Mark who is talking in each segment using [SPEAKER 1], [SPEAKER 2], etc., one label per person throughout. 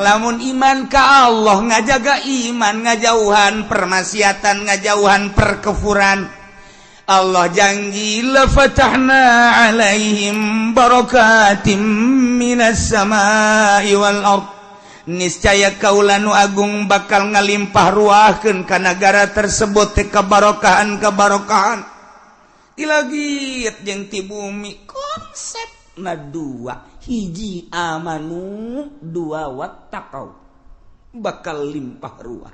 [SPEAKER 1] lamun iman ka Allah ngajaga iman ngajauhan permaksiatan ngajauhan perkefuran Allah janji la fatahna alaihim barakatim minas samai wal ard niscaya kaula nu agung bakal ngalimpah ruahkeun ka nagara tersebut teh kabarokahan ilagit jeung ti bumi konsepna dua hiji amanu dua wattaqau bakal limpah ruah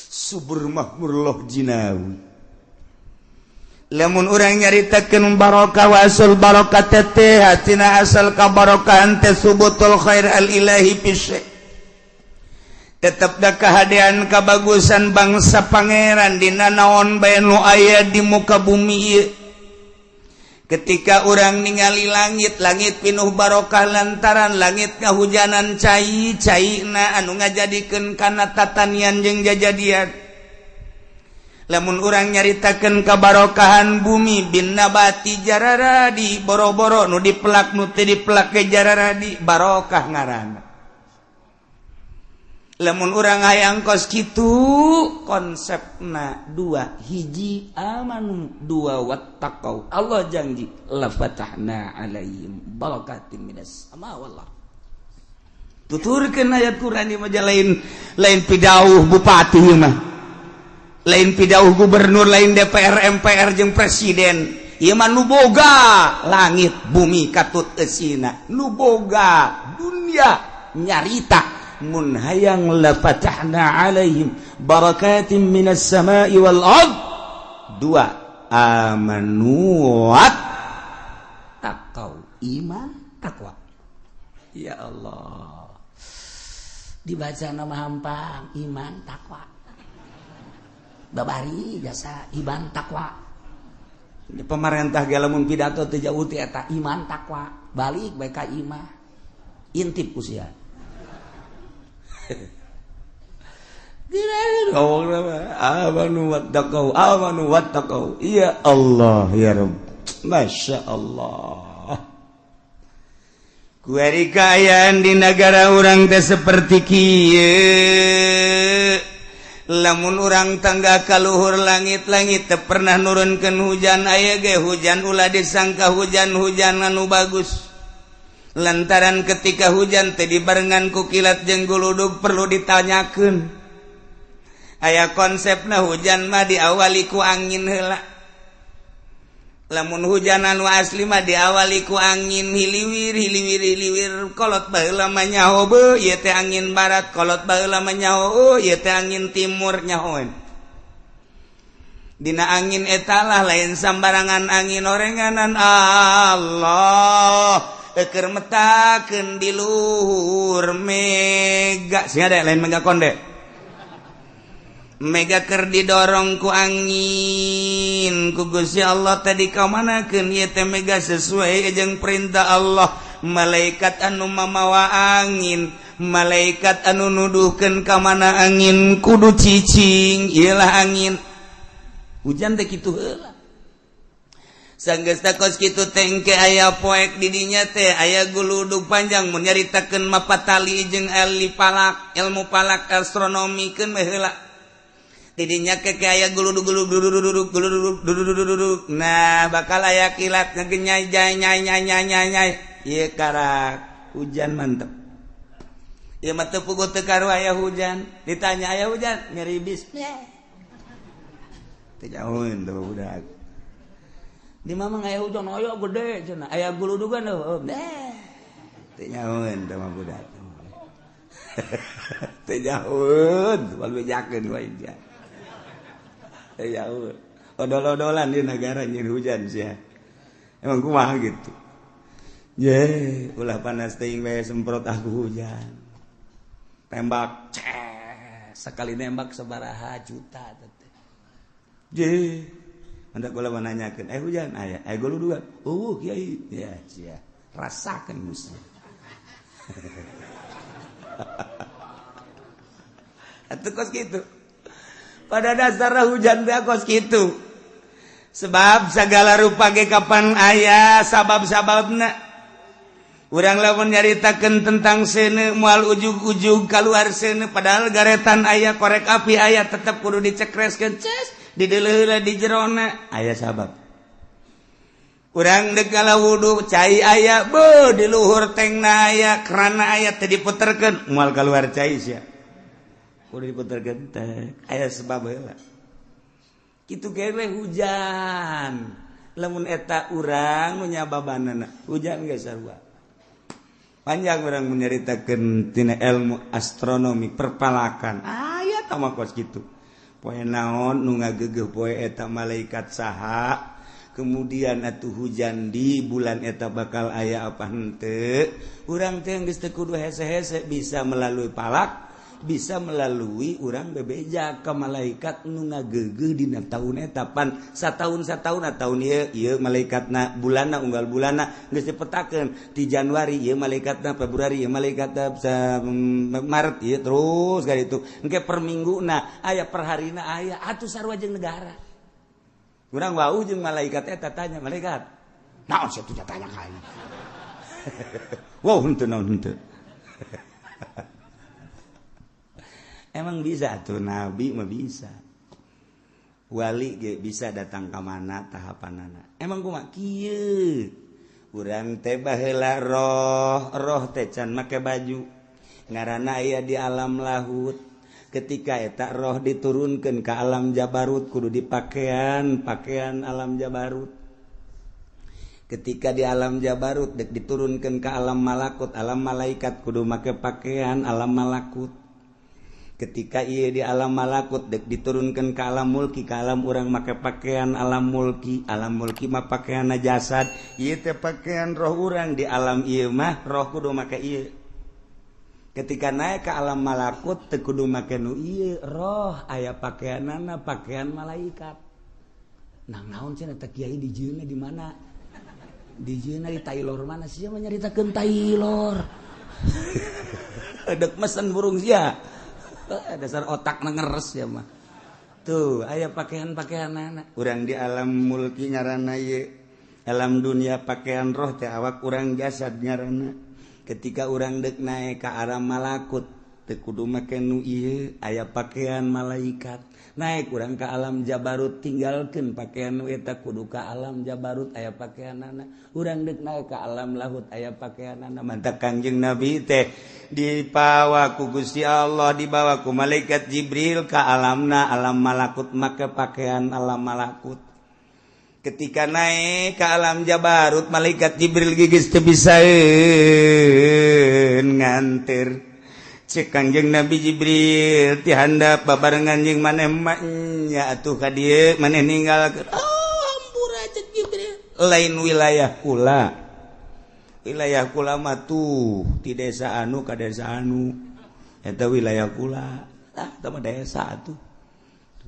[SPEAKER 1] subur mahmurullah jinawi lamun urang nyaritakeun barokah wa asal barokah teh hatina asal kabarokahan teh subutul khair al ilahi fi tetep da kahadean kabagusan bangsa pangeran dina naon bae nu aya di muka bumi ieu ketika urang ningali langit pinuh barokah lantaran langit kahujanan cai-caina anu ngajadikeun kana tatanian jeung jajadian lamun urang nyaritakeun kabarokahan bumi bin nabati jararadi boro-boro nu dipelak nu teu dipelak ge jararadi barokah ngaranna lamun urang hayang kos kitu konsepna dua hiji amanu dua wattaqau Allah janji la fatahna alaihim barakatim minas sama wallah tuturkeun ayat Quran ieu mah lain pidauh bupati ieu mah lain pidauh gubernur lain DPR MPR jeung presiden ieu mah nu boga langit bumi katut eusina nu boga dunia nyarita mun hayang la fatahna alaihim barakatim minas samai wal ard dua amanu wat taqau iman takwa ya Allah dibaca nama hampang iman takwa babari jasa iman takwa di pemerintah ge lamun pidato teu jauh ti eta iman takwa balik bae ka imah intip ku sia amanu wattaqau ya Allah ya Rabb Masya Allah kuari kaayaan di negara urang teh seperti kieu lamun urang tangga kaluhur langit-langit teu pernah nurunkeun hujan aya ge hujan ulah disangka hujan-hujan anu bagus lantaran ketika hujan teh dibarengan ku kilat jeung guludug perlu ditanyakeun aya konsepna hujan mah diawali ku angin heula lamun hujan anu asli mah diawali ku angin hiliwir kolot baheula mah nyaho beuh ieu teh angin barat kolot baheula mah nyaho ieu teh angin timur nyahoan dina angin eta lah lain sambarangan angin orenganan Allah keur metakeun di luhur mega sia ada lain mega konde mega keur didorong ku angin ku Gusti Allah tadi kamanakeun ieu teh mega sesuai jeung perintah Allah malaikat anu mamawa angin malaikat anu nuduhkeun ka mana angin kudu cicing ieulah angin hujan teh kitu heula sanggeus kos kitu teh engke aya poek di dinya teh aya guludug panjang mun nyaritakeun mapatali jeung ilmu palak astronomi keun mah heula di dinya ke aya guludug nah bakal aya kilat ngagenyai nyai ieu karak hujan mantep ieu mah teu puguh teu karu aya hujan ditanya aya hujan ngeribis teu jauheun teh budak di mamang aya hujan aya gede cenah aya guludugan teu nyahoeun teh mah budak teu nyahoeun balbejakeun wae dia teu nyahoeun odol-odolan di negara nyeun hujan sia emang kumaha gitu ulah panas teuing bae semprot aku hujan tembak sekali nembak sabaraha juta teh Anda kalau menanyakan, hujan ayah, guludugan, kiai, ya, sia, rasakan musuh. Itu kos gitu. Pada dasarnya hujan dia kos gitu. Sebab segala rupa ge kapan ayah sabab-sababna. urang lamun nyaritakeun tentang sene moal ujug-ujug kaluar sene padahal garetan aya korek api aya tetep kudu dicekreskeun ces di deuleuh di jerona aya sabab. Urang deuk kala wudu cai aya beuh di luhur tengna aya kerana aya teu diputerkeun moal kaluar cai sia. Kudu diputerkeun teh aya sebab heula. Kitu keneh hujan. Lamun eta urang nu nyababanana hujan geus sarua. Panjang orang menyaritakeun tina ilmu astronomi perpalakan aya tama kos kitu poe naon nu ngageugeuh poe eta malaikat saha kemudian atuh hujan di bulan eta bakal aya apa henteu urang teh geus teu kudu hese-hese bisa melalui palak bisa melalui urang bebeja ka malaikat nu ngageugeuh dina taun eta pan sataun-sataun taun ieu malaikatna bulanna unggal bulanna geus dipetakeun di Januari ieu malaikatna Februari ieu malaikatna Maret ieu terus ka ditu engke per mingguna aya per harina aya atuh sarua jeung negara urang wau jeung malaikat eta tanya malaikat naon sia tuh tanya ka aing wow henteu naon henteu emang bisa tuh nabi mah bisa wali ge bisa datang ke mana tahapanana emang kumaha kieu urang teh baheula roh teh can make baju ngaranna aya di alam lahut ketika eta roh diturunkeun ka alam jabarut kudu dipakaian alam jabarut ketika di alam jabarut dek diturunkeun ka alam malakut alam malaikat kudu make pakaian alam malakut ketika ia di alam malakut dek diturunkan ke alam mulki ke alam urang make pakaian alam mulki mah pakaian jasad ieu teh pakaian roh urang di alam ieu mah roh kudu make ieu ketika naik ke alam malakut teu kudu make nu ieu roh aya pakaianana pakaian malaikat nang naon cenah teh kiai di jieuna di mana di jieuna di Taylor mana sia mah nyaritakeun Taylor dek mesen burung sia dasar otak ngeres ya mah tuh aya pakaian-pakaian anak urang di alam mulki nyarana ye alam dunia pakaian roh teh awak urang jasad nyarana ketika urang dek naik ke alam malakut teu kudu make nu ieu aya pakaian malaikat naik urang ke alam jabarut tinggalkeun pakaian nu eta kudu ka alam jabarut aya pakaianana urang dek naik ke alam lahut aya pakaianana mantap Kangjeng Nabi teh dibawa ku Gusti Allah dibawa ku malaikat Jibril ka alamna alam malakut make pakaian alam malakut ketika naik ke alam jabarut malaikat Jibril geus teu bisaeun nganter cek Kangjeng Nabi Jibril ti handap babarengan jeung maneh nya atuh ka dieu maneh ninggalkeun ampura cek Jibril lain wilayah kula mah tuh ti desa anu ka desa anu eta wilayah kula tah mah desa atuh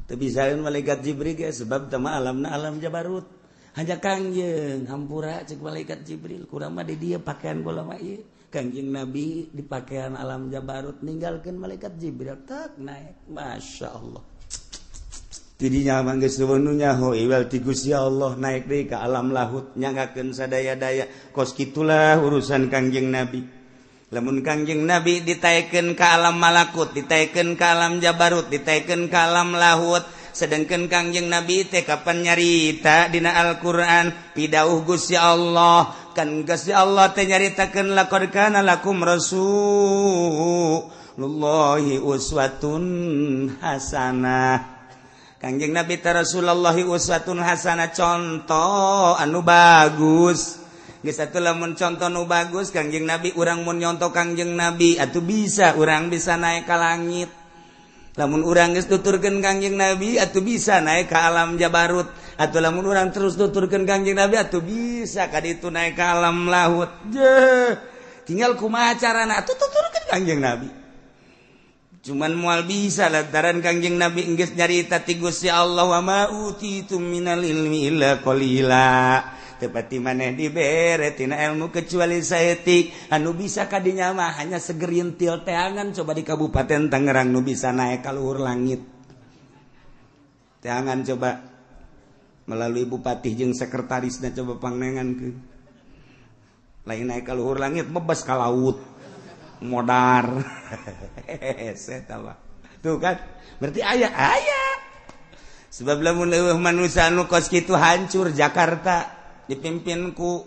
[SPEAKER 1] teu bisaeun malaikat Jibril ge sebab teh mah alamna alam jabarut hanya Kangjeng hampura cek malaikat Jibril kurang mah di dieu pakaian kula mah ieu Kangjeng Nabi di pakaian alam jabarut ninggalkeun malaikat Jibril tak naik masyaallah tidinya mangga sewenunya hoiwal ti Gusti Allah naik deui ka alam lahut nyanggakeun sadaya-daya kos kitulah urusan Kangjeng Nabi lamun Kangjeng Nabi ditaekeun ka alam malakut ditaekeun ka alam jabarut ditaekeun ka alam lahut sedengkeun Kangjeng Nabi teh kapan nyarita dina Al-Qur'an pidauh Gusti Allah kan Gusti Allah teh nyaritakeun laqad kana lakum rasulullahi uswatun hasanah Kangjeng Nabi teh Rasulullahi uswatun hasanah contoh anu bagus geus atuh lamun contoh nu bagus Kangjeng Nabi urang mun nyontoh Kangjeng Nabi atuh bisa urang bisa naik ka langit lamun urang geus tuturkeun Kangjeng Nabi atuh bisa naik ka alam jabarut atuh lamun urang terus tuturkeun Kangjeng Nabi atuh bisa ka ditu naik ka alam lahut tinggal kumaha carana atuh tuturkeun Kangjeng Nabi cuman moal bisa lantaran Kangjeng Nabi geus nyarita ti Gusti Allah wa ma utitum minal ilmi illa qalila tepati maneh dibere tina ilmu kecuali saeutik anu bisa kadinya mah hanya segerintil teangan coba di Kabupaten Tangerang nu bisa naik ka luhur langit teangan coba melalui bupati jeung sekretarisna coba pangnengankeun lain naik ka luhur langit bebas ka laut modar tuh kan berarti aya sebab lamun eueuh manusia anu kos kitu hancur Jakarta dipimpin ku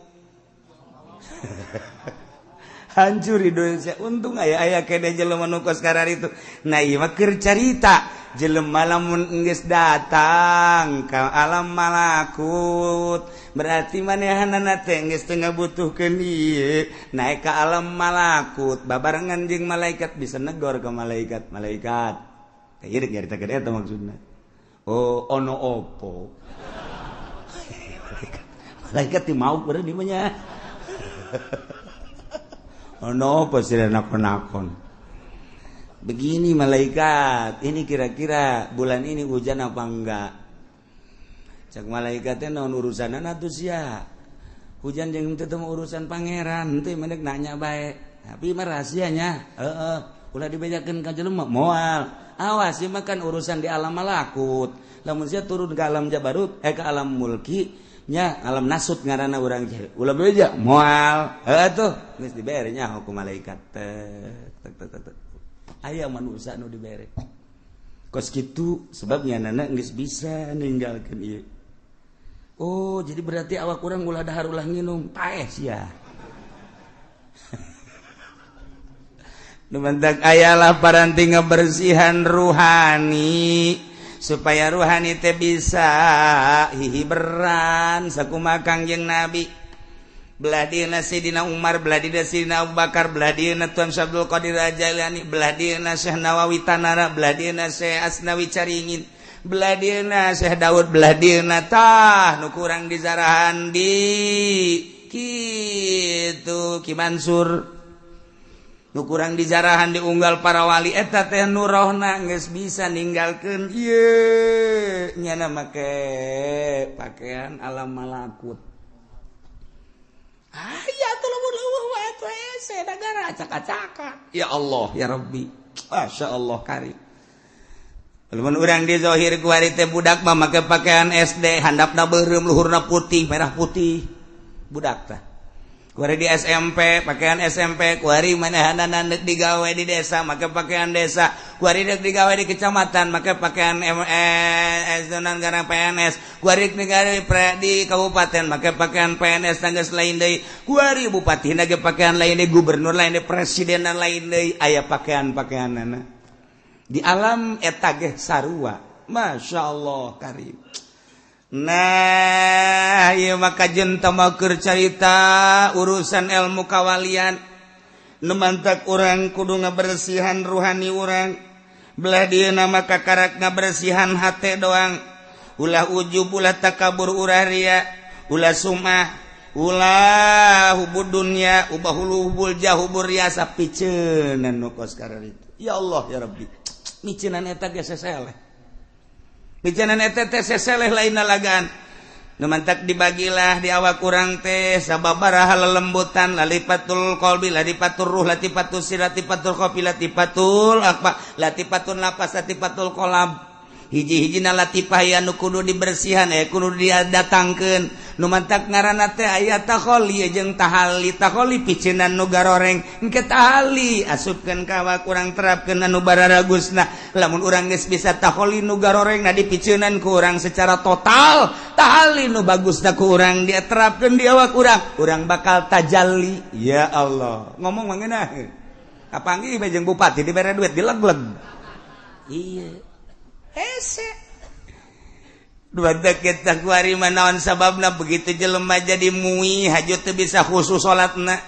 [SPEAKER 1] hancur Indonesia. Untung aya kene jelema nu kos karar itu. Nah ieu mah keur carita jelema lamun geus datang ka alam malakut berarti manehanana teh geus teu ngabutuhkeun ieu naik ka alam malakut babarengan jeung malaikat bisa negor ke malaikat teh ieu nyaritakeun eta maksudna. Oh ono opo malaikat ti mau beureun ieu mah nya. Ono apa sih nakon-nakon? Begini malaikat, ini kira-kira bulan ini hujan apa enggak? Cak malaikatnya non urusanana tuh sia. Hujan jeung teu urusan pangeran, teu mendek nanya bae. Tapi mah rahasianya, ulah dibejakeun ka jelema moal. Awas ieu mah kan urusan di alam malakut. Lamun sia turun ke alam jabarut, ke alam mulki nya alam nasut ngaranna urang teh ulah beja moal atuh geus dibere nya hukum malaikat tek aya manusia nu dibere kos kitu sebab nyanana geus bisa ninggalkeun ieu. Oh jadi berarti awak urang ulah dahar ulah nginum paes ya. Nu mentak ayalah paranti ngabersihan ruhani supaya ruhani teh bisa hihiberan sakumaha Kangjeng Nabi belah dieuna Sayyidina Umar belah dieuna Sayyidina Abu Bakar belah dieuna Tuan Abdul Qadir Jailani belah dieuna Syekh Nawawi Tanara belah dieuna Syekh Asnawi Caringin belah dieuna Syekh Daud belah dieuna tah nu kurang dizarahan di kitu Ki Mansur nu kurang dijarahan diunggal para wali eta teh nu rohna geus bisa ninggalkeun ieu nyana make pakaian alam malakut. Aya tuh lamun eueuh wae teh se negara acak-acaka. Ya Allah ya Rabbi. Masyaallah karim. Lamun urang di zahir ku ari teh budak mah make pakaian SD handapna beureum luhurna putih merah putih. Budak teh kuari di SMP, pakaian SMP, kuari manehanana neuk digawe di desa, make pakaian desa, kuari neuk digawe di kecamatan, make pakaian zonan garang PNS, kuari digawe di kabupaten, make pakaian PNS tanggeus lain deui, kuari bupati ge pakaian lain deui, gubernur lain deui, presiden lain deui, aya pakaian-pakaianana. Di alam eta ge sarua. Masyaallah karim. Nah ieu maka jenta mau keur carita urusan ilmu kawalian nu mantak urang kudu ngabersihan ruhani urang belah dieuna maka karak ngabersihan hate doang ulah ujub ulah takabur ulah ria ulah sumah ulah hubud dunya ubah hubul jahubur riasa piceunan nu kos karar itu ya Allah ya Rabbi miceunan eta ge seseleh bicanan eta teh seseleh lain nalagaan nu mantak dibagilah di awak urang teh sababaraha lelembutan lalipatul qalbi latifatul ruh latifatul sir latifatul qafi latifatul apa latifatul nafas latifatul qalb hiji-hijina latifah anu kudu dibersihan kudu didatangkeun nu mantak ngaranna teh aya takholi jeung tahali takholi piceunan nu garoreng engke tahali asupkeun ka awak urang terapkeun anu bararagusna lamun urang geus bisa takholi nu garorengna dipiceunan ku urang secara total tahali nu bagusna ku urang dia terapkeun di awak urang bakal tajalli ya Allah ngomong mangeunah kapanggih jeung bupati dibere duit dilegleg iya hese dua deket tak kuari manaon sababna begitu jelema jadi muih hajut teu bisa khusus salatna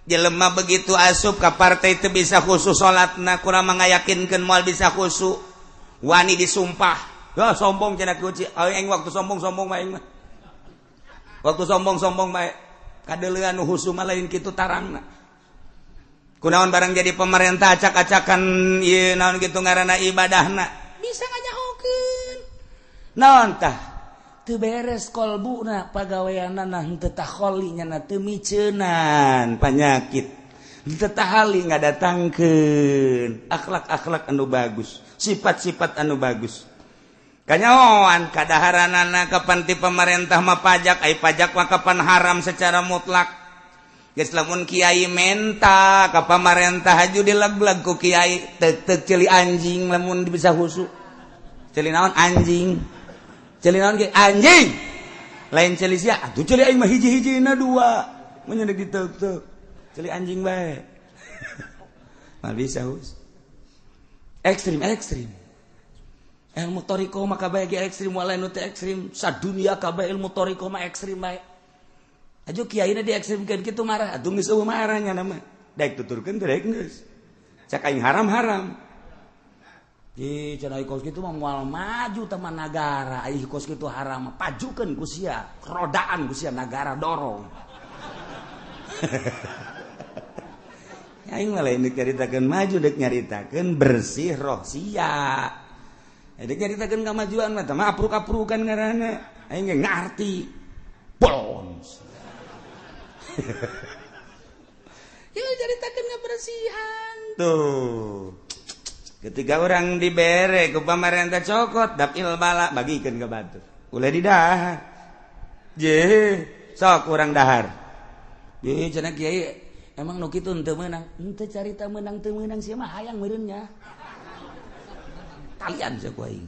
[SPEAKER 1] jelema begitu asup ka partai teu bisa khusus salatna kurang mangayakinkeun moal bisa khusus wani disumpah ya sombong cenah kuci aing waktu sombong bae mah waktu sombong bae kadeuleuan nu husu mah lain kitu tarangna kunaon barang jadi pemerintah acak-acakan ieu naon kitu ngaranna ibadahna bisa ngajahokeun naon tah teu beres kolbuna pagaweanna henteu takholi nya teu miceunan panyakit henteu tahali ngadatangkeun akhlak-akhlak anu bagus sifat-sifat anu bagus kanyaoan kadaharanana kapan ti pemerintah mah pajak ai pajak mah kapan haram secara mutlak geus lamun kiai menta ka pamarentah haju dileg-leg ku kiai teu celi anjing lamun bisa husu. Celi naon anjing. Celi naon ge anjing. Lain celi sia atuh celi aing mah hiji-hijina dua. Mun nya kitu teu. Celi anjing bae. Mal bisa hus. Ekstrim. Ilmu toriko mah kabeh ge ekstrim walain nu teu ekstrim. Sadunia kabeh ilmu toriko mah ekstrim bae. Aju kiaina diekstrimkeun kitu marah, atuh geus eueuh marahnya nama. Daek tuturkeun teh daek geus. Cak aing haram. Di cenah kos kitu mah moal maju teman nagara, ih kos kitu haram, pajukeun ku sia, rodaan ku sia nagara dorong. Aing mah lain nyaritakeun maju dek nyaritakeun bersih roh sia. Dek nyaritakeun kamajuan mah teh mah apruk-aprukan ngaranna. Aing ge ngarti. Bons. Ya ceritakan kebersihan tuh. Ketika orang dibere ku pamarentah cokot dapil bala bagikeun ka batur. Ulah didahar. Je, sok urang dahar. Ye cenah kiai emang nu kitu teu meunang. Henteu carita meunang teu meunang sia mah hayang meureun nya. Talian sia ku aing.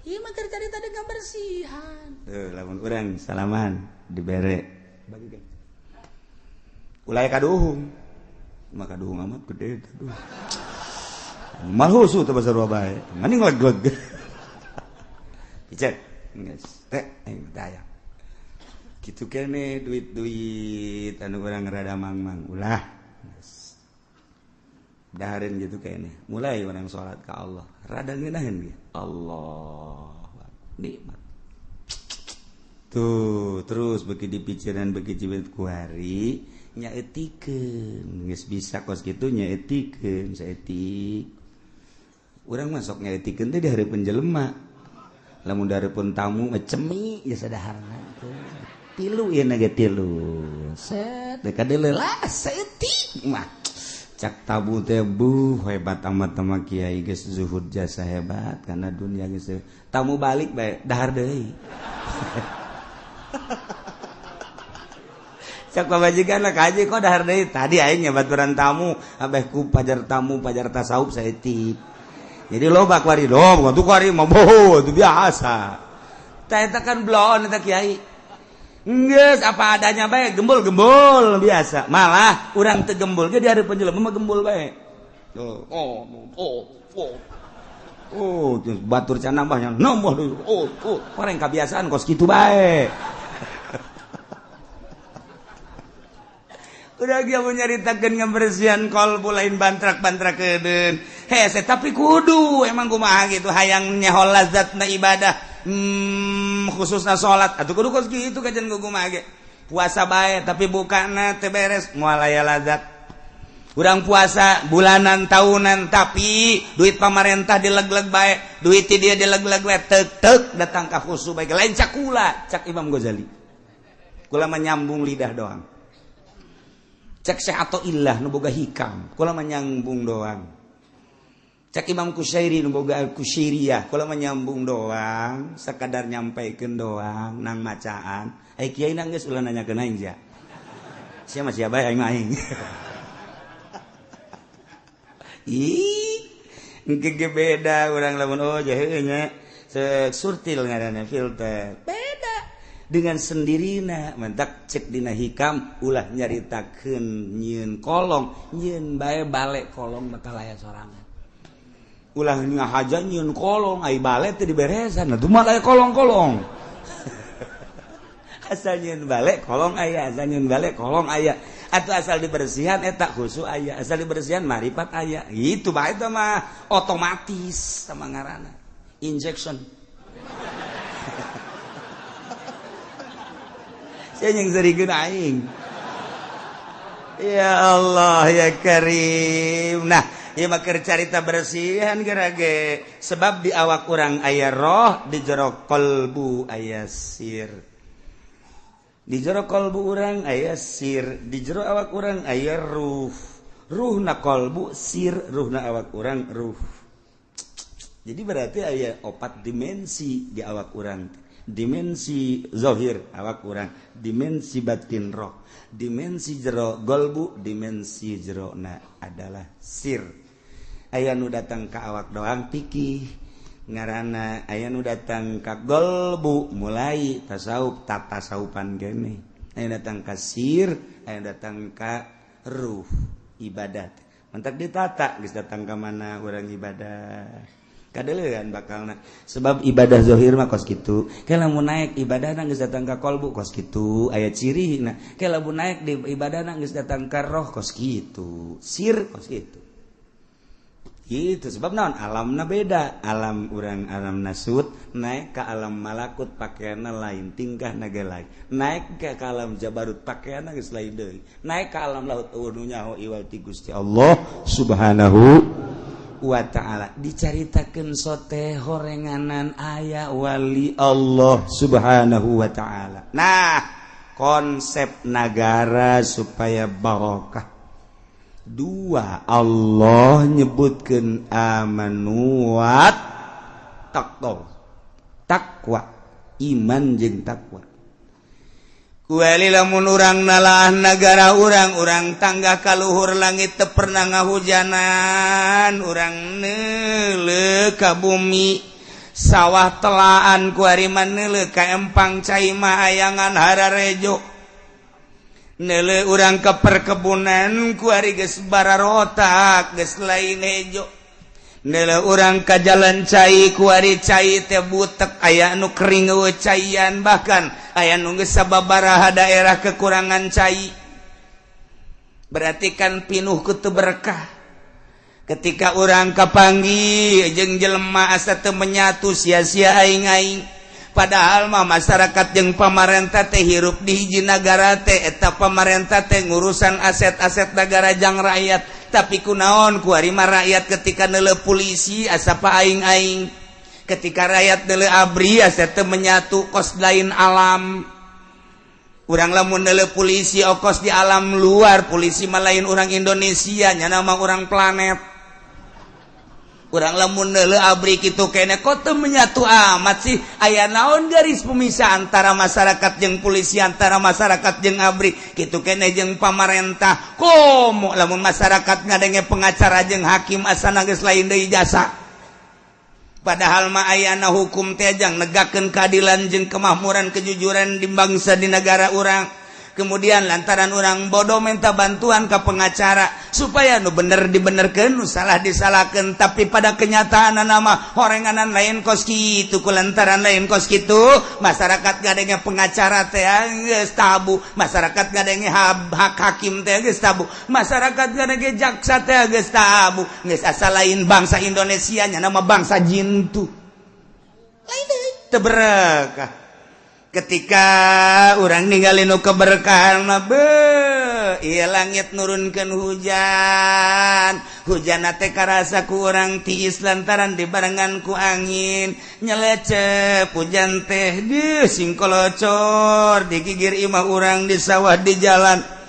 [SPEAKER 1] Ieu mah keur carita deung kebersihan. Tuh lamun urang salaman dibere bagikeun. Ulai kaduhung, maka kaduhung amat gede tuh. Malhusu tuh bahasa Surabaya, maning leg-leg. Picet, guys, aing tanya. Kitu kene duit-duit anu urang rada mang-mang, ulah. Dahareun gitu kene. Mulai urang salat ka Allah, rada ngeunaheun ge. Allah, nikmat. Tuh, terus beki dipikiran beki cibet ku hari. Nyaetikeun geus bisa kos kitu nyaetikeun saetik urang masuk nyaetikeun teh di hareupeun jelema lamun dihareupeun tamu cemi ya sadaharna tilu ieu na ge tilu set deuk kadeuleula saeutik mah cak tabu teh hebat amat mah kiai geus zuhud jasa hebat kana dunia geus tamu balik bae dahar deui cak pabajikan lah kaji kok dahar deui tadi aing nyabaturan tamu abeh ku pajar tamu pajar tasawuf saeutik jadi loba kuari loba tuh kuari mah boho itu biasa tah eta kan bloon eta kiai geus apa adanya bae gembul biasa malah urang teu gembul ge di hareupeun jelema mah gembul bae batur can nambahnya nambah deui orang kabiasaan kos kitu bae. Udah dia menyaritakeun ngabersihan kolbu lain bantrak-bantrakeun. Hese tapi kudu emang kumaha gitu hayang nyahol lazatna ibadah khususna salat. Atuh kudu kos kitu kajen kumaha ge. Puasa bae tapi bukana teu beres moal aya lazat. Urang puasa bulanan tahunan tapi duit pamarentah dileg-leg bae, duit ti dia dileg-leg bae teuk datang ka khusu bae. Lain cak kula, cak Imam Ghazali. Kula mah nyambung lidah doang. Cek Syekh Athaillah nu boga hikam kula mah nyambung doang cek Imam Kusyairi nu boga Al-Kusyairiyah kula mah nyambung doang sakadar nyampaikeun doang nang macaan kiai na geus ulah nanyakeun aing ja sia mah sia bae aing mah aing ih engke beda urang lamun heuh nya surtil ngaranna filter dengan sendirinya mentak cek dina hikam ulah nyaritakeun nyieun kolong nyieun bae bale kolong bakal aya sorangan ulah ngahaja nyieun kolong ai bale teh diberesan atuh mah aya kolong-kolong asal nyieun bale kolong aya asal nyieun bale kolong aya atuh asal dibersihan eta khusu aya asal dibersihan marifat aya gitu bae teh mah otomatis sama ngaranna injection. Saya yang serikeun aing. Ya Allah ya Karim. Nah, ieu mah keur carita bersihan gerage sebab di awak urang aya roh, di jero qalbu aya sir. Di jero qalbu urang aya sir, di jero awak urang aya ruh. Ruhna qalbu sir, ruhna awak urang ruh. Jadi berarti aya 4 dimensi di awak urang. dimensi zohir awak kurang dimensi batin roh dimensi jero golbu dimensi jero adalah sir aya nu datang ke awak doang pikih ngaranna aya nu datang ke golbu mulai tasawuf tata tasawufan gene aya datang ke sir aya datang ke ruh ibadat mantak ditata geus datang ke mana urang ibadah kadelean bakalna sebab ibadah zohir mah kos kitu ke lamun naik ibadahna geus datang ka qalbu kos kitu aya cirina ke lamun naik di ibadahna geus datang ka roh kos kitu sir kos kitu gitu sebab naon alamna beda alam urang alam nasut naik ke alam malakut pakaianna lain tingkahna ge lain naik ke alam jabarut pakaianna geus lain deui naik ke alam laut nu nyaho iwal ti Gusti Allah subhanahu wa ta'ala dicaritakeun sote horenganan aya wali Allah subhanahu wa ta'ala nah konsep negara supaya barokah dua Allah nyebutkeun amanu wa taqwa iman jeung takwa kuali lamun urang nalah negara urang tangga kaluhur langit teu pernah ngahujanan urang neuleuh ka bumi sawah telaan kuari maneuleuh ka empang cai mah ayangan hararejo neuleuh urang ka perkebunan kuari geus bararotak geus lain hejo neuleuh urang ka jalan cai kuari cai teh butek aya nu kering eueuh caian bahkan aya nu geus sababaraha daerah kekurangan cai berarti kan pinuh ku teu berkah ketika urang kapanggih jeung jelema asa teu menyatu sia-sia aing-aing padahal mah masyarakat jeung pamarentah teh hirup di hiji nagara teh eta pamarentah teh ngurusan aset-aset nagara jang rakyat tapi kunaon kuari mah rakyat ketika neuleuh polisi asa pa aing-aing ketika rakyat neuleuh abri asa teu menyatu kos lain alam urang lamun neuleuh polisi okos di alam luar polisi mah lain urang Indonesia nya nama urang planet urang lamun neuleuh abri kitu kene kok teu menyatu amat sih aya naon garis pemisah antara masyarakat jeung polisi antara masyarakat jeung abri kitu kene jeung pamarentah komo lamun masyarakat ngadenge pengacara jeung hakim asana geus lain deui jasa padahal mah ayana hukum teh jang negakeun keadilan jeung kemakmuran kejujuran di bangsa di negara urang kemudian lantaran orang bodoh minta bantuan ke pengacara supaya nu bener dibenerkeun nu salah disalahkeun tapi pada kenyataan nama horenganan lain kos kitu kulantaran lain kos kitu masyarakat gadenge pengacara teh geus tabu masyarakat gadenge hak hakim teh geus tabu masyarakat gadenge jaksa teh geus tabu geus asa lain bangsa Indonesia nya nama bangsa jin tu lain deui teu berkah ketika orang ninggalin keberkahan mah ieu langit nurunkeun hujan teh karasa ku urang tiis lantaran dibarengan ku angin nyelecep hujan teh singkolocor digigir imah urang di sawah di jalan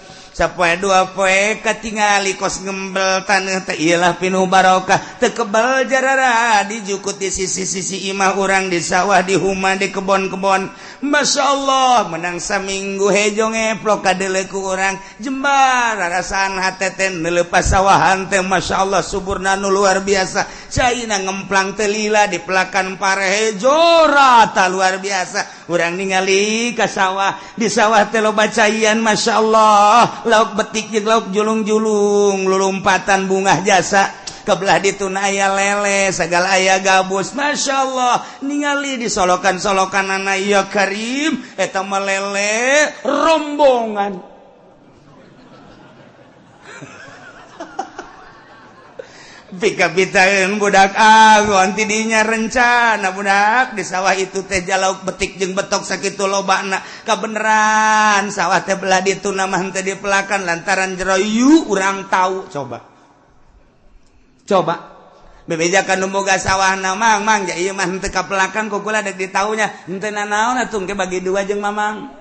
[SPEAKER 1] sapoe dua poe katingali kos ngembel taneuh teh iyalah pinuh barokah teu kebal jarara dijukut di sisi-sisi imah urang di sawah di huma di kebon-kebon Masya Allah menang saminggu hejo ngeplok kadele ku urang jembar rarasaan hate teh neuleuh pasawahan teh Masya Allah suburna nu luar biasa caina ngemplang teh lila di pelakan pare hejo rata luar biasa urang ningali ka sawah di sawah teh loba caian Masya Allah lauk betik jeung lauk julung-julung lulumpatan bunga jasa kebelah dituna aya lele segala aya gabus Masya Allah ningali di solokan-solokanana ya Karim eta mah lele rombongan pika-pitaeun budak agon tidinya rencana budak di sawah itu teh jalauk betik jeung betok sakitu lobana kabeneran sawah teh belah dituna mah teh dipelakan lantaran jero yu urang tahu coba bebejakan nu boga sawahna mang ja ieu mah henteu kapelakan ku kula dek ditaunya henteu nanaon atuh ke bagi dua jeung mamang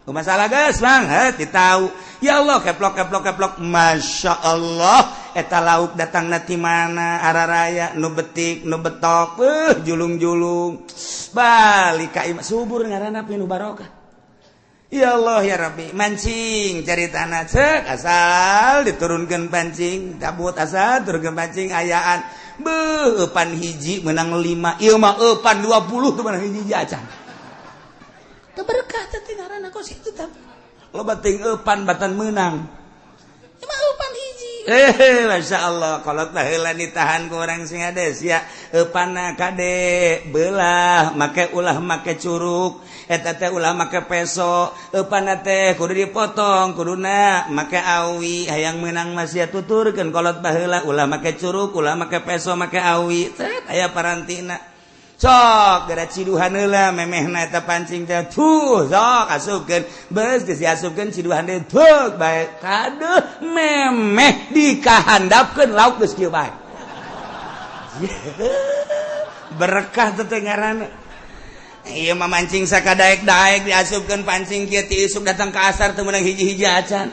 [SPEAKER 1] masalah geus mang ditau ya Allah keplok Masya Allah eta lauk datangna ti mana araraya nu betik nu betok julung-julung balik ka imah subur ngaranna penuh barokah. Ya Allah ya Rabbi, mancing cari tanah cek asal diturunkan pancing, tabut asal turunkan pancing ayaan. Epan hiji menang 5, ieu mah epan 20 tuh menang hiji acan. Teu berkah teh ngaranna kos kitu tah. Loba teuing epan batan menang. Ieu mah epan hiji. Masya Allah, kolot baheula ditahan ku urang sing ades ya. Epanna kade belah, make ulah make curug. Eta teh ulah make peso, eupana teh kudu dipotong, kuduna make awi, hayang meunang masih tuturkeun kolot baheula ulah make curug, ulah make peso, make awi, tet aya parantina. Sok gara ciduhan heula memehna eta pancing teh, tuh sok asupkeun, beus geus diasupkeun ciduhan teh tug bae. Kaduh memeh dikahandapkeun lauk geus kieu bae. Berkah teh ngaranna. Iya mah mancing sakadaek-daek diasupkeun pancing kieu ti isuk datang ka asar teu meunang hiji-hiji acan.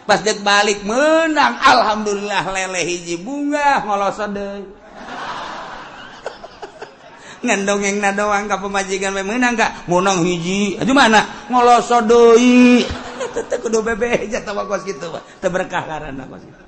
[SPEAKER 1] Pas dek balik menang, alhamdulillah lele hiji bunga ngolosot deui. Ngandongengna doang ka pamajikan we meunang ka munang hiji. Aju mana ngolosot deui. Teu kudu bebe jatuh kos kitu mah. Teu berkah karana kos kitu.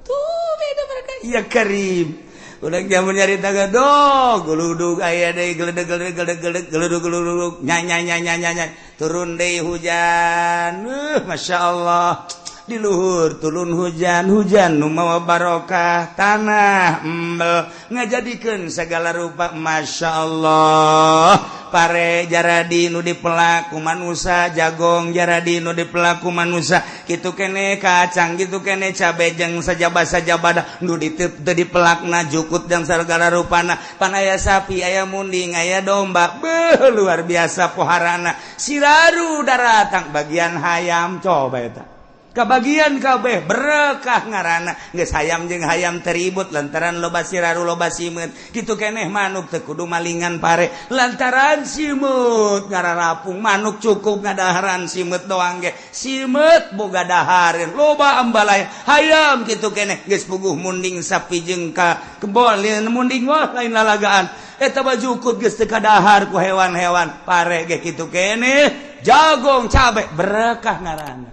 [SPEAKER 1] Tuh beda berkah. Ya Karim. Udah jaman nyari tangga dog, geludug aya deui geludug nyanya turun deui hujan. Masya Allah. Di luhur turun hujan nu mawa barokah tanah embel ngajadikeun segala rupa. Masya Allah. Pare jaradi nu dipelak ku manusia, jagong jaradi nu dipelak ku manusia, kitu kene kacang, kitu kene cabe jeung sajabah-sajabah nu dipelakna jukut jeung segala rupana. Pan aya sapi, aya munding, aya domba, beuh luar biasa poharana. Siraru daratang bagian hayam coba eta. Kabagian kabeh berkah ngaranna geus hayam jeung hayam teribut lantaran loba siraru loba simeut. Kitu keneh manuk teu kudu malingan pare lantaran simeut ngararapung. Manuk cukup ngadaharan simeut doang ge. Simeut boga dahareun loba ambalaya. Hayam kitu keneh geus puguh munding sapi jeung ka kebon munding wah lain lalagaan. Eta bajukut geus teu kadahar ku hewan-hewan pare ge kitu keneh jagong cabe berkah ngaranna.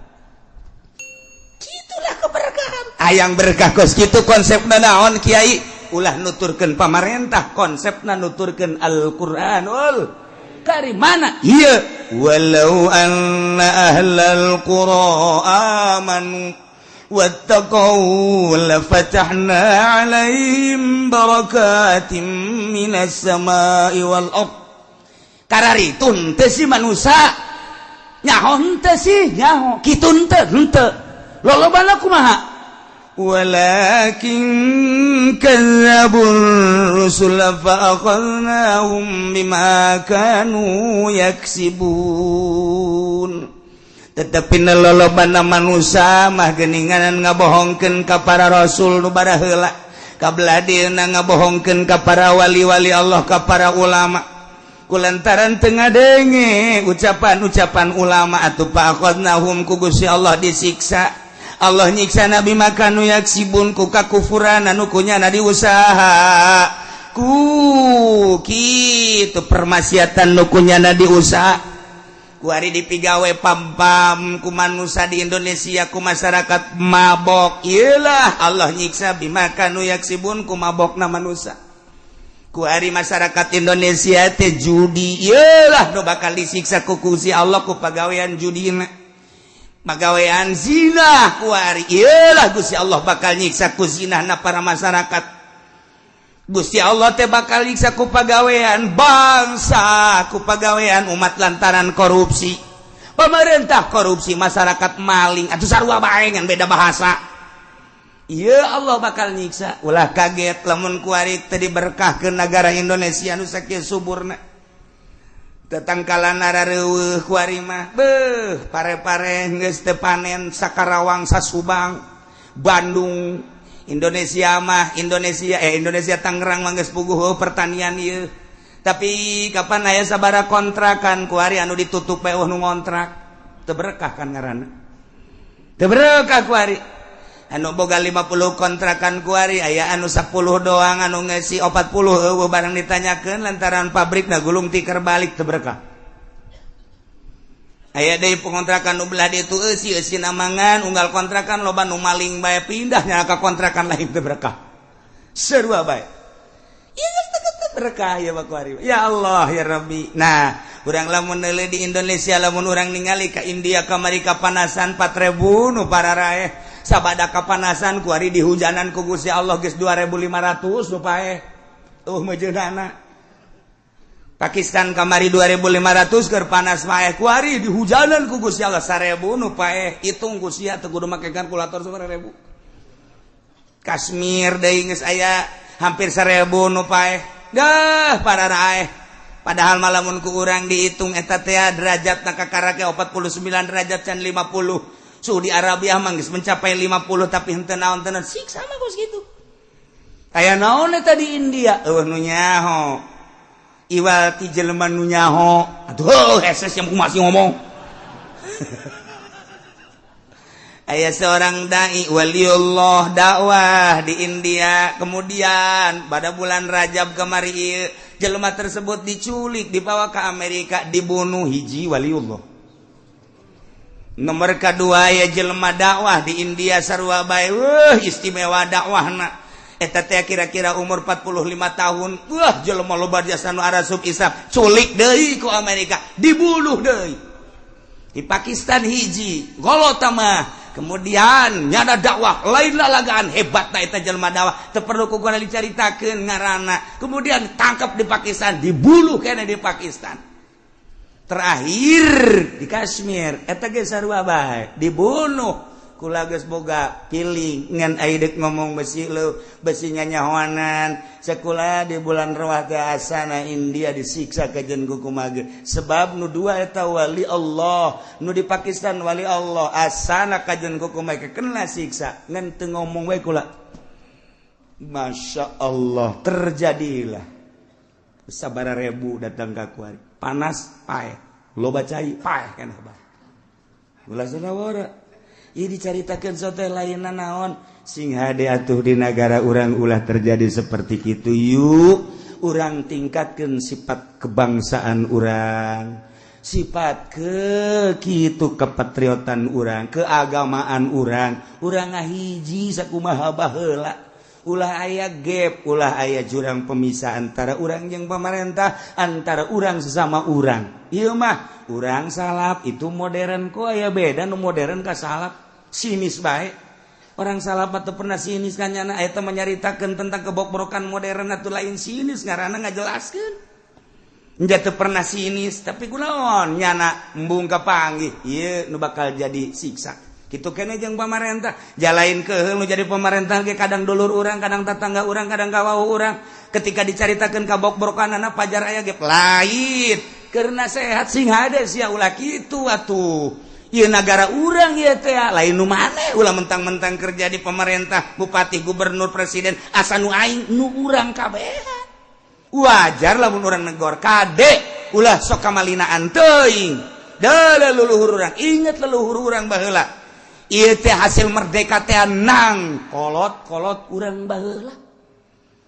[SPEAKER 1] Itulah keberkahan. Ayang berkah kos kitu konsepna naon Kiai? Ulah nuturkeun pamarentah, konsepna nuturkeun Al-Qur'anul Karim. Mana? Ieu walau anna ahlal qura amanu wattaqau lafatahna 'alaihim barakatim minas samai wal ardh. Kararitun teh si manusia nyaho teh si nyaho kitu henteu lolobana kumaha walakin kadzdzabur rusul fa akhadnahum bima kanu yaksibun. Tetapi lolobana manusia mah geuningan ngabohongkeun ka para rasul nu bara heula, kabladina ngabohongkeun ka para wali-wali Allah, ka para ulama. Kulantaran teu ngadenge ucapan-ucapan ulama atuh fa akhadnahum ku Gusti Allah disiksa. Allah nyiksa nabi makanu yaksibun ku kakufuran anu kunyana diusaha ku kitu permaksiatan nu kunyana diusaha ku ari dipigawe pam-pam ku manusia di Indonesia ku masyarakat mabok. Iyalah Allah nyiksa bimakanu yaksibun ku mabokna manusia. Ku ari masyarakat Indonesia teh judi, iyalah nu bakal disiksa ku Gusti Allah ku pagawean judina. Pagawean zina ku ari iyalah Gusti Allah bakal nyiksa ku zinahna para masyarakat. Gusti Allah teh bakal nyiksa ku pagawean bangsa, ku pagawean umat lantaran korupsi. Pemerintah korupsi, masyarakat maling, atuh sarua bae ngan beda bahasa. Iya Allah bakal nyiksa. Ulah kaget lamun ku ari teu diberkahkeun negara Indonesia nu sakieu suburna. Tetangkalan arareueuh ku ari mah beuh pare-pare geus teu panen sakarawang sasubang Bandung Indonesia mah Indonesia Tangerang mah geus puguh pertanian ieu. Tapi kapan aya sabaraha kontrakan ku ari anu ditutup we nu ngontrak teu berkah kan ngaranna. Teu berkah ku ari. anu boga 50 kontrakan kuari aya anu 10 doang anu ngesi 40 barang ditanyakeun lantaran pabrikna gulung tikar balik teu berkah. Aya deui pengontrakan nu belah ditu eusi namangan unggal kontrakan loba nu maling bae pindahnya ka kontrakan lain teu berkah. Sarua bae. Ieu geus teu berkah ya bakuari. Ya Allah ya Rabbi. Nah, urang lamun neuleuh di Indonesia lamun urang ningali ka India kamari kapanasan 4.000 nu pararaeh sabada kapanasan kuari dihujanan ku Gusti Allah geus 2.500 nu paeh. Mejeunana. Pakistan kamari 2.500 keur panas maeh kuari dihujanan ku Gusti Allah 1.000 nu paeh. Hitung ku sia teu kudu make kalkulator 1.000. Kashmir deui geus aya hampir 1.000 nu paeh. Dah pararaeh. Padahal malamun ku urang dihitung eta teh derajatna kakarake 49 derajat can 50. Saudi Arabia mah geus mencapai 50 tapi henteu naon-naon siksa mah geus kitu. Aya naon eta di India? Nu nyaho. Iwal ti jelema nu nyaho. Aduh, heses yang masih ngomong. Aya seorang dai waliullah dakwah di India, kemudian pada bulan Rajab kemari jelema tersebut diculik, dibawa ke Amerika, dibunuh hiji waliullah. Nomor kedua ya jelema dakwah di India sarua bae istimewa dakwahna. Eta teh kira-kira umur 45 tahun. Wah, jelema loba jasa nu arasub Islam, culik deui ku Amerika, dibunuh deui. Di Pakistan hiji, golota mah. Kemudian nyada dakwah, lain lalagaan hebatna eta jelema dakwah, teu perlu kuguna dicaritakeun ngaranna. Kemudian tangkap di Pakistan, dibunuh keneh di Pakistan. Terakhir di Kashmir, eta ge sarua bae, dibunuh. Kula geus boga piling ngan aidek ngomong besi nyanyahoanan sakula di bulan Rawah teh asana India disiksa kajen ku kumaha sebab nu dua eta wali Allah nu di Pakistan wali Allah asana kajen ku kumaha kena siksa ngan teu ngomong we kula. Masya Allah terjadilah sabaraha ribu datang ka kuari panas paeh loba cai paeh kana bah ulah sanawara. Ieu dicaritakeun sote lainna naon sing hade atuh di negara urang ulah terjadi seperti kitu yuk urang tingkatkeun sifat kebangsaan urang sifat kitu kepatriotan urang keagamaan urang ngahiji sakumaha baheula ulah aya gap ulah aya jurang pemisah antara urang jeung pamarentah antara urang sesama urang ieu mah urang salap itu modern kok aya beda nu modern ka salap sinis baik orang salap atau pernah sinis kan nyana eta menyaritakeun tentang kebobrokan modern atuh lain sinis ngaranna ngajelaskeun nya teu pernah sinis tapi kunaon nyana embung kapanggih ieu nu bakal jadi siksa kitu keneh jeung pamarentah jalain keheul nu jadi pamarentah ge kadang dulur urang kadang tetangga urang kadang kawauh urang ketika dicaritakeun kabobrokanana pajar aya ge lain karena sehat sing hade sia ulah kitu atuh. Ieu negara urang ieu teh lain nu maneh ulah mentang-mentang kerja di pemerintah bupati gubernur presiden asa nu aing nu urang kabehan wajar lamun urang negor kade ulah sok kamalinaan teuing da leluhur urang inget leluhur urang baheula ieu teh hasil merdeka teh nang kolot urang baheula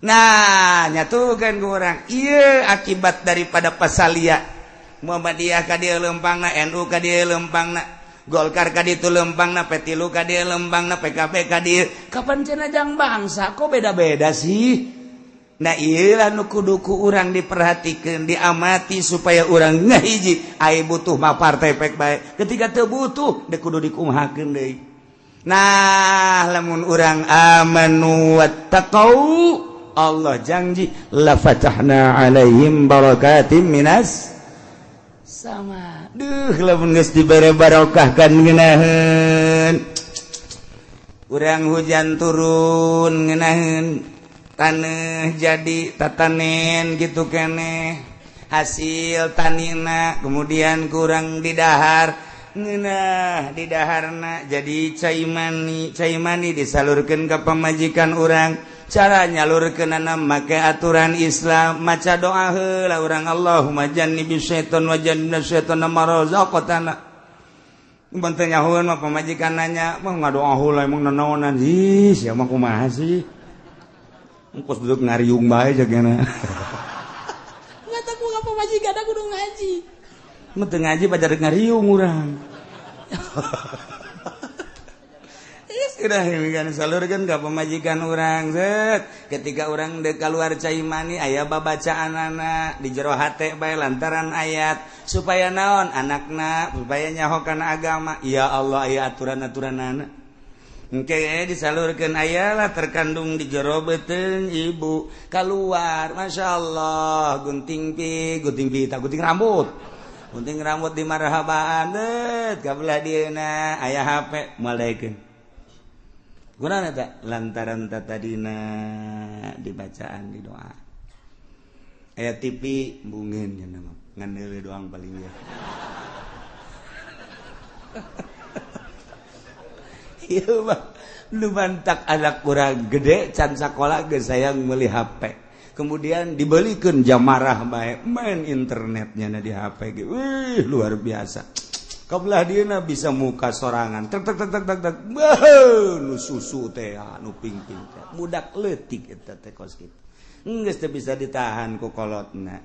[SPEAKER 1] nah nyatukeun ku urang ieu akibat daripada pasalia Muhammadiyah ka dieu lempangna NU ka dieu lempangna Golkar ka ditu lempangna P3 ka dieu lempangna PKB ka dieu kapan cenah jang bangsa kok beda-beda sih nah ieu lah nu kudu ku urang diperhatikeun diamati supaya urang ngahiji aya butuh mah partai pek bae ketika teu butuh teu kudu dikumahakeun deui nah lamun urang amanu wattaqau Allah janji la fatahna alaihim barakatim minas sama duh lamun geus dibere barokah kan ngeunaheun urang hujan turun ngeunaheun taneuh jadi tatanen gitu keneh hasil tanina kemudian kurang didahar ngeunah di daharna jadi cai mani disalurkeun ka pamajikan urang cara nyalurkeunana make aturan Islam maca doa heula urang Allahumma jannibis syaiton wa jannibnas syaitana ma razaqtana Banteng nyahuan mah pamajikan nanya, mah ngadoa heula emang nanaonan sih, sia mah kumaha sih? Engkos duduk ngariung bae jagana.
[SPEAKER 2] Enggak tahu ka pamajikan aku kudu ngaji.
[SPEAKER 1] Mah teu ngaji pajar ngariung urang. Udah kan salurkeun ka pamajikan urang set. Ketika urang deuk kaluar cai mani aya babacaan di jero hate bae lantaran ayat supaya naon anakna supaya nyaho kana agama. Ya Allah aya aturan-aturanana. Engke disalurkeun aya lah terkandung di jero beuteung ibu kaluar masyaallah gunting pi tak gunting rambut. Gunting rambut di marhabaan deut ka belah dieuna aya HP malaikeun. Guna tak lantaran tadina dibacaan di doa. Ayat TV bungen ya nama ngandeuleuh doang paling ya. Ieu mah nu mantak anak kurang gede can sakola geus sayang meuli HP. Kemudian dibelikeun jamarah bae main internetnya na di HP ge. Wih luar biasa. Kabelah dieuna bisa muka sorangan tek nu susu teh nu ping-ping teh budak leutik eta teh kos kitu geus teu bisa ditahan ku kolotna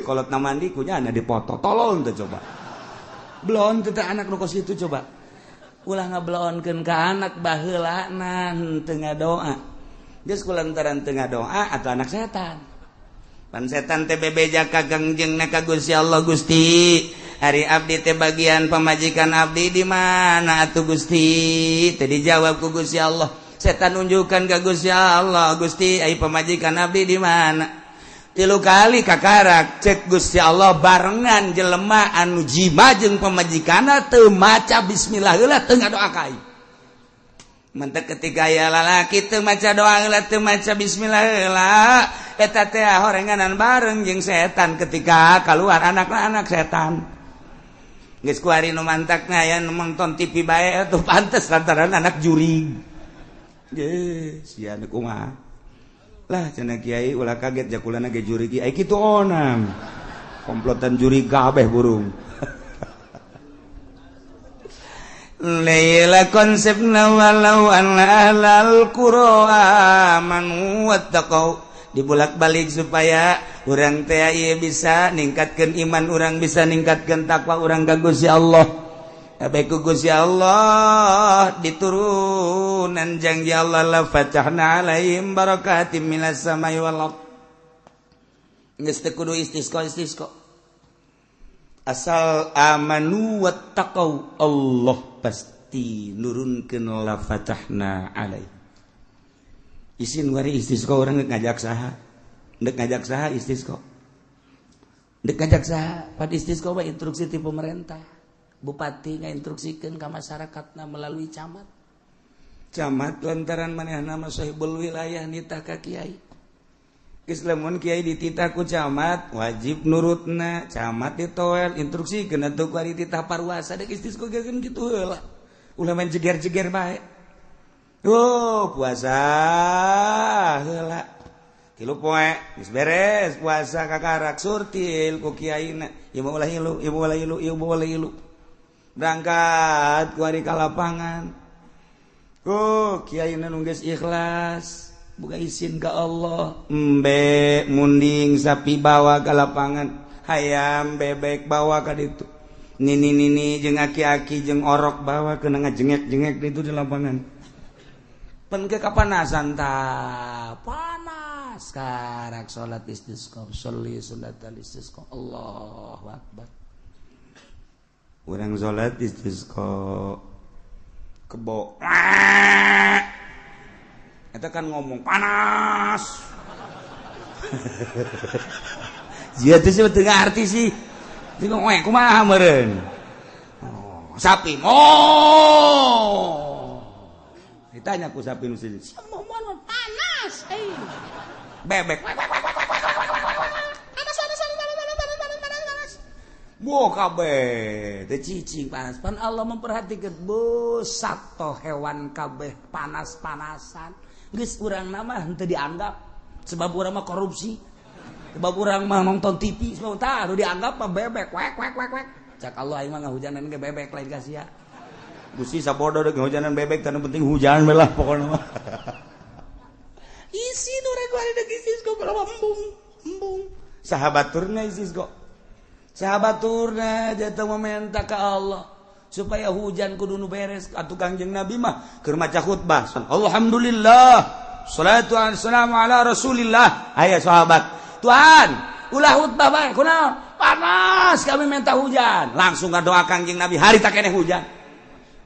[SPEAKER 1] kolotna mandi kunya ana dipoto tolong teh coba blon teh anak nu kos kitu coba ulah ngabloonkeun ka anak baheulana teu ngadoa geus kulantaran teu ngadoa atuh anak setan pan setan teh bebeja ka gangjengna ka Gusti Allah Gusti hari abdi teh bagian pamajikan abdi di mana atuh Gusti? Teh dijawab ku Gusti Allah. Setan nunjukkan ke Gusti Allah, Gusti, ai pamajikan abdi di mana? 3 kali kakarak cek Gusti Allah barengan jelema anu jima jeung pamajikanna teu maca bismillah heula teu ngadoa ka aing. Mentek ketika aya lalaki teu maca doa heula teu maca bismillah heula, eta teh horenganan bareng jeung setan ketika keluar anak-anak setan. Geus ku ari nu mantakna aya nu nonton TV bae atuh pantes lantaran anak jurig. Ge, sia nu kumaha? Lah cenah kiai ulah kaget jakulana ge jurig ai kitu onang. Komplotan jurig kabeh burung. Laila konsepna walau anna ahlal qura amanu wattaqau dibulak-balik supaya urang teh ieu bisa ningkatkeun iman urang bisa ningkatkeun takwa urang ka Gusti Allah. Abe ku Gusti Allah diturunan janji Allah la fatahna alaihim barakatim minas samai wal ardh. Geus teu kudu istisqa. Asal amanu wattaqau Allah pasti nurunkeun la fatahna alaihim. Isin wari istisqa orang ngajak saha? Ndek ngajak saha istisqa? Ndek ngajak saha? Pad istisqa mah instruksi ti pemerintah. Bupati ngainstruksikeun ka masyarakatna melalui camat. Camat lantaran manehna mah sahibul wilayah nitah ka kiai. Geus lamun kiai dititah ku camat, wajib nurutna. Camat ditoel instruksikeun atuh ku ari titah parwasa dek istisqa geus kitu heula. Ulah main jeger-jeger bae. Oh puasa heula 3 poe geus beres puasa kakarak surtil ku kiaina ieu ulah ilu berangkat ku ari ka lapangan ku kiaina nu geus ikhlas buka izin ka Allah embe munding sapi bawa ka lapangan hayam bebek bawa ka ditu nini jeung aki-aki jeung orok bawa keuna ngajengek-jengek ditu di lapangan. Penke kapanasan ta panas karak salat istisqa sholli sunnatal istisqa Allahu akbar urang salat istisqa kebo eta kan ngomong panas sia teh teu ngarti sih bingung we kumaha meureun sapi ditanya ku sapi nu siji
[SPEAKER 2] Mohon panas
[SPEAKER 1] bebek Boh kabeh teh cicing panas pan Allah memperhatikan bosat toh hewan kabeh panas-panasan geus urang mah henteu dianggap sebab urang mah korupsi sebab urang mah nonton TV sebab tah dianggap mah bebek wek cak Allah aing mah ngahujanan ge bebek lain ka sia Gusti sapodo deuk hujanan bebek tan penting hujan we lah pokona mah.
[SPEAKER 2] Isi nu rek wari deuk isis kok embung.
[SPEAKER 1] Sahabaturna isis kok. Sahabaturna jatuh meminta ke Allah supaya hujan kudu nu beres atuh Kangjeng Nabi mah keur maca khutbah. Alhamdulillah. Shalatu wassalamu ala Rasulillah. Aya sahabat, Tuhan, ulah khutbah bae kunaon? Panas kami minta hujan. Langsung ngadoa Kangjeng Nabi hari tak keneh hujan.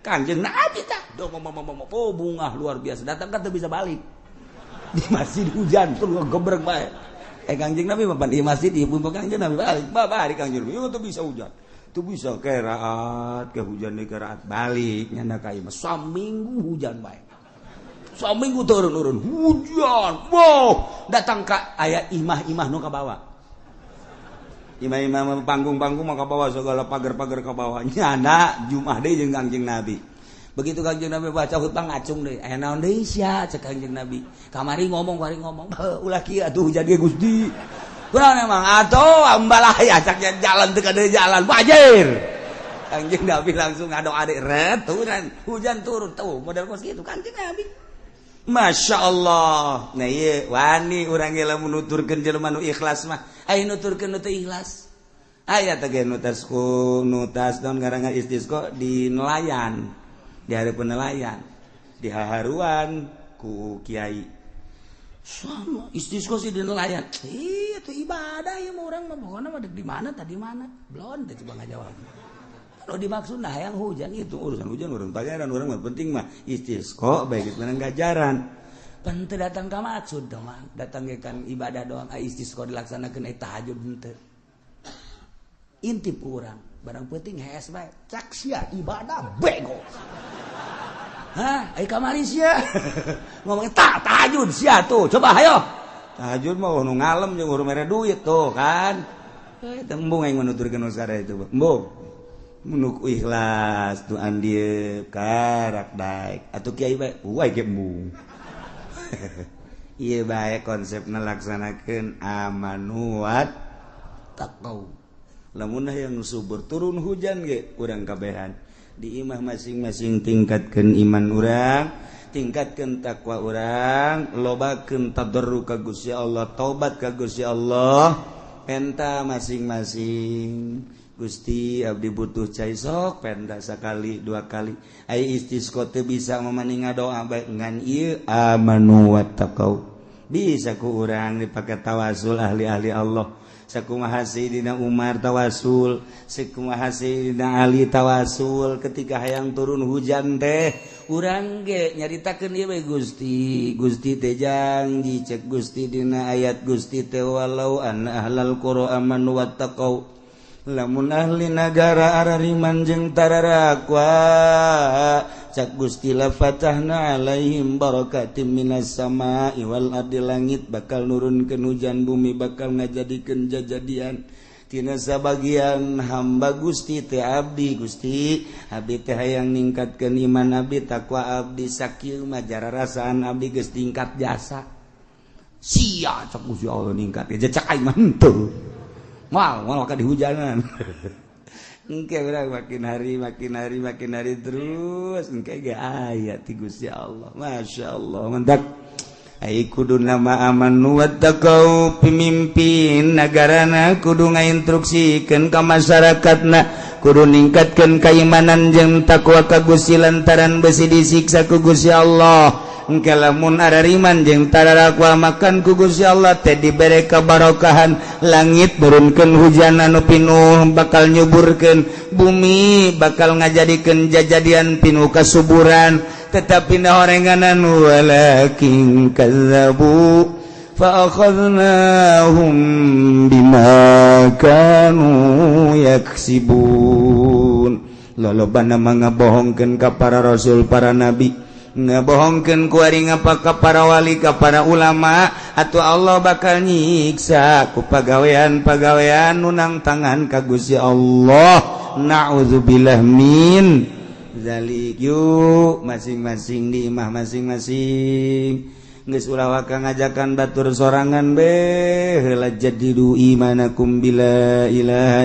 [SPEAKER 1] Kangjeng Nabi tak oh bunga luar biasa datang kan teu bisa balik. Di masjid hujan terus gebrek bae. Kangjeng Nabi mah di masjid ibu Kangjeng Nabi balik. Bari Kangjeng Nabi teu bisa hujan. Teu bisa keraat ke hujan di keraat balik nyanda ka ieu mah saminggu hujan bae. Saminggu turun hujan. Wow, datang ka aya imah-imah nu ka bawah. Imam-imam panggung-panggung maka bawa segala pagar-pagar ke bawah. Nyana Jumat deui jeung Kangjeng Nabi. Begitu Kangjeng Nabi baca khutbah ngacung deui. Aya naon deui sia cek Kangjeng Nabi. Kamari ngomong. Ulah kieu atuh hujan ge Gusti. Kunaon emang atuh ambalah aya cak jalan teu kada jalan bajir. Kangjeng Nabi langsung ngadoa deui ret turun hujan turun tuh model kos kitu Kangjeng Nabi. Masya Allah. Nah iya wani urang ge lamun nuturkeun jelema nu ikhlas mah aya nuturkeun nu teu ikhlas. Aya teh ge nutas naon ngaranna istisqa di nelayan. Di hareupeun nelayan. Di haharuan ku kiai. Sama istisqa sih di nelayan. Itu ibadah ya mah urang mah pokona mah di mana tadi mana. Belum teh coba ngajawab. Kalau dimaksud nah yang hujan itu urusan hujan urang pangeran urang mah penting mah istisqa baik itu ganjaran. Pente datang ka maksud dong mah datang ge kan ibadah doang istisqa dilaksanakeun tahajud henteu. Intip urang barang penting hees bae cak sia ibadah bego. Hah, ai kamari sia. Ngomong tahajud sia tuh. Coba hayo. Tahajud mah nu ngalem jeung urang mere duit tuh kan. Tembung aing menuturkeun usara itu. Embung. Munuk ikhlas tu andieu karak daek atuh kiai bae uai ge embung. Ieu bae konsepna laksanakeun amanu wat taqau. Lamun hayang subur turun hujan ge urang kabehan di imah masing-masing tingkatkeun iman urang, tingkatkeun takwa urang, lobakeun tadarruk ka Gusti Allah, taubat ka Gusti Allah, enta masing-masing. Gusti abdi butuh cai sok penda sakali dua kali ai istisqa teu bisa mamaning ngadoa bae ngan ieu amanu wattaqau bisa ku urang dipake tawasul ahli-ahli Allah sakumaha Sayyidina Umar tawasul sakumaha Sayyidina Ali tawasul ketika hayang turun hujan teh urang ge nyaritakeun ieu bae Gusti teh janji cek Gusti dina ayat Gusti teh walau anna ahlal qura amanu wattaqau lamun ahli nagara arariman jeung tararakwa cak Gusti la fatahna alaihim barakatim minas sama'i wal ardi langit bakal nurunkeun hujan bumi bakal ngajadikeun jajadian tina sabagian hamba Gusti teh abdi Gusti abdi teh hayang ningkatkeun iman abdi takwa abdi sakieu mah jararasaan abdi geus tingkat jasa sia cak Gusti Allah ningkat ge cak aing mah henteu mal ka dihujanan. Engke urang makin hari terus engke ge aya ti Gusti Allah. Masyaallah mantap. Ai kudu nama amanu wattaqau pimimpin nagarana kudu ngainstruksikeun ka masyarakatna kudu ningkatkeun keimanan jeung takwa ka Gusti lantaran besi disiksa ku Gusti Allah. Engke lamun arariman jeung tararakwa makan ku Gusti Allah teh dibere kabarokahan langit turunkeun hujan anu pinuh bakal nyuburkeun bumi bakal ngajadikeun jajadian pinuh kasuburan tetapi nahorenganan walakin kadzabu fa akhadnahum bima kanu yaksibun lolobana mangabohongkeun ka para rasul para nabi ngabohongkeun ku ari ngapa ka para wali ka para ulama atuh Allah bakal nyiksa ku pagawean-pagawean nunang tangan ka Gusti Allah naudzubillah min zalik yuk masing-masing di imah masing-masing geus ulah waka ngajakan batur sorangan be heula jadidu imanakum bila ilaha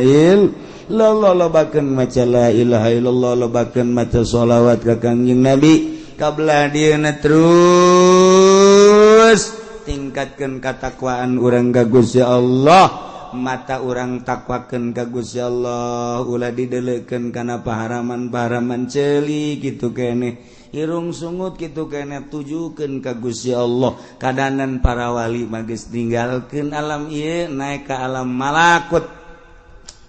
[SPEAKER 1] lobakeun maca la ilaha illallah lobakeun maca sholawat ka Kangjeng Nabi kabelah dieuna terus tingkatkeun katakwaan urang ka Gusti Allah mata urang takwakeun ka Gusti Allah ulah didelekeun kana paharaman-paharaman ceuli kitu keneh irung sungut kitu keneh tujukeun ka Gusti Allah kadanan para wali mah geus ninggalkeun alam ieu naek ka alam malakut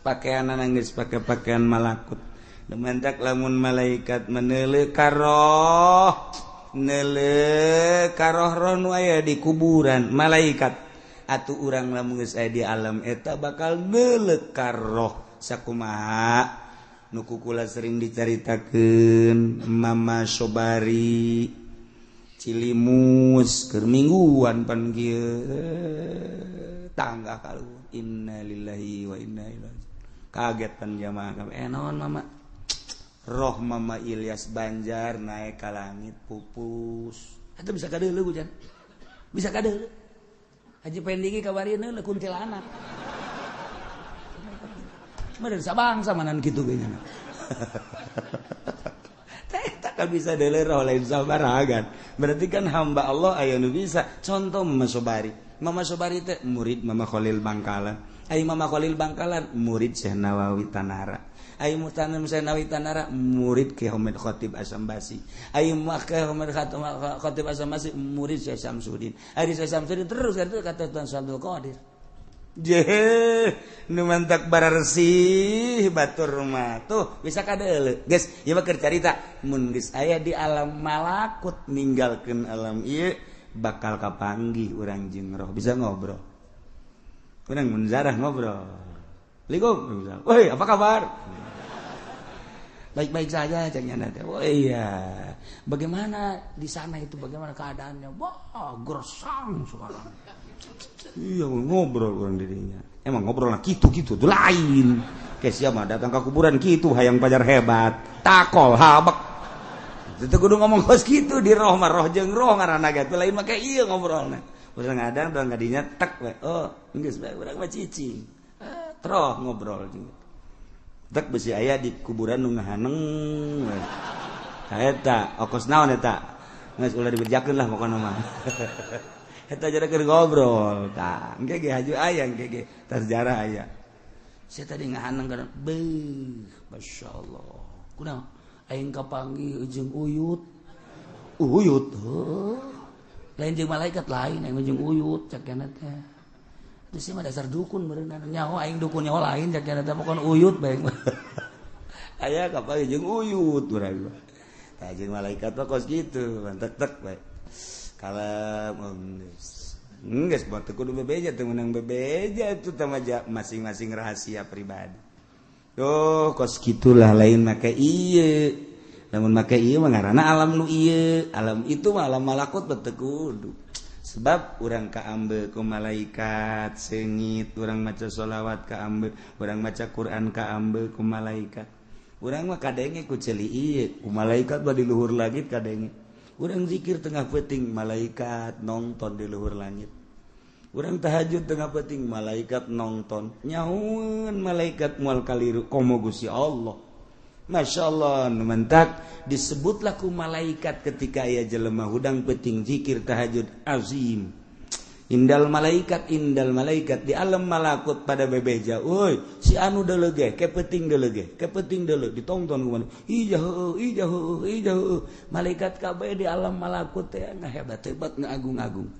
[SPEAKER 1] pakaianna geus pake pakaian malakut dementak lamun malaikat meneuleuh ka roh neuleuh ka roh-roh nu aya di kuburan malaikat atuh urang lamun geus aya di alam eta bakal neuleuh ka roh sakumaha nu kukula sering dicaritakeun Mama Sobari Cilimus keur mingguan pan kieu tangga kaluhur innalillahi wa inna ilaihi kaget pan jamaah kabeh naon mama roh Mama Ilyas Banjar naik ka langit pupus eta bisa kadeuleuh hujan bisa kadeuleuh Haji Pendiki kabarieun heula kuntilanak meureun sabangsa manan kitu ge nya tak bisa deuleuh roh lain sabaragan berarti kan hamba Allah aya nu bisa contoh Mama Sobari teh murid Mama Khalil Bangkalan ai Mama Khalil Bangkalan murid Syekh Nawawi Tanara ai Muhtanem Syekh Nawawi Tanara murid Ki Hamid Khatib Asambasi ai Ki Hamid Khatib Asambasi murid Syekh Samsudin ai Syekh Samsudin terus kata Tuan Abdul Qadir nu mantak bararsih batur mah tuh bisa kadeuleuh geus ieu mah keur carita mun geus aya di alam malakut ninggalkeun alam ieu bakal kapanggih urang jeung roh bisa ngobrol urang mun zarah ngobrol Assalamualaikum woi apa kabar baik-baik saja caknya teh oh iya bagaimana di sana itu bagaimana keadaannya wah gersang sekarang iya ngobrol orang dirinya emang ngobrol lah gitu tuh lain kayak siapa datang ke kuburan gitu hayang pajar hebat takol habak itu kudu ngomong kos gitu di roh mah roh jeung roh ngaranna gitu lain mah kayak iya ngobrolna urang ngadang udah ngadinya tek we oh geus bae urang mah cicing troh ngobrol gitu tek besi aya di kuburan nu ngahaneng we eta okos naon eta geus ulah dibejakeun lah pokona mah eta jara keur ngobrol tah engke ge haju aya engke ge sejarah aya saya tadi ngahaneng kana beuh masyaallah kunaon aing kapanggih jeung uyut heuh lain jeung malaikat lain aing jeung uyut cakena teh itu sih mah dasar dukun beureunan nyaho aing dukun nyaho lain cakena teh pokon uyut bae aya kapanggih jeung uyut urang tah jeung malaikat mah kos kitu tek-tek bae kalem geus buat kudu bebeja teu meunang bebeja itu teh masing-masing rahasia pribadi. Oh, kos gitulah lain make ieu. Lamun make ieu mah ngaranna alam nu ieu. Alam itu mah alam malakut teu kudu. Sebab urang kaambe ku malaikat seungit, urang maca sholawat kaambe, urang maca Quran kaambe ku malaikat. Urang mah kadenge ku ceuli ieu, ku malaikat mah di luhur langit kadenge. Urang zikir tengah peuting malaikat nonton di luhur langit. Urang tahajud tengah peuting malaikat nonton. Nyahoeun malaikat moal kaliru komo Gusti Allah. Masyaallah nu mentak disebutlah ku malaikat ketika aya jelema hudang peuting zikir tahajud azim. Indal malaikat di alam malakut pada bebeja euy si anu deuleu ge kepeuting deuleu ditonton ku mana ijah malaikat kabeh di alam malakut teh ngahebat-hebat ngaagung-agung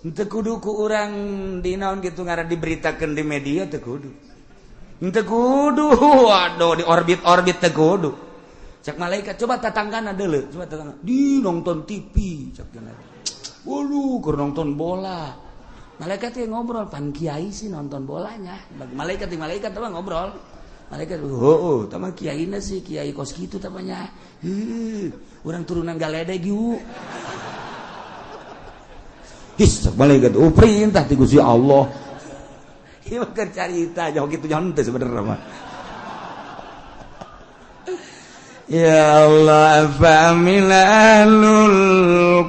[SPEAKER 1] henteu kudu ku urang dinaon kitu ngaran diberitakeun di media teu kudu waduh di orbit teu kudu cak malaikat coba tatanggana deuleu di nonton TV cak kana waduh, keur nonton bola. Malaikat yang ngobrol, pan kiai sih nonton bolanya. Malaikat mah ngobrol. Malaikat, tama kiaina sih kiai kos kitu tamanya. Urang turunan galedeg yuk. Malaikat, perintah ti Gusti Allah. Ieu keur carita, jauh kitu nyaho teh sebenarnya mah. Ya Allah fa'amilul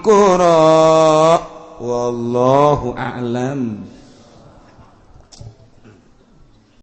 [SPEAKER 1] qura wallahu a'lam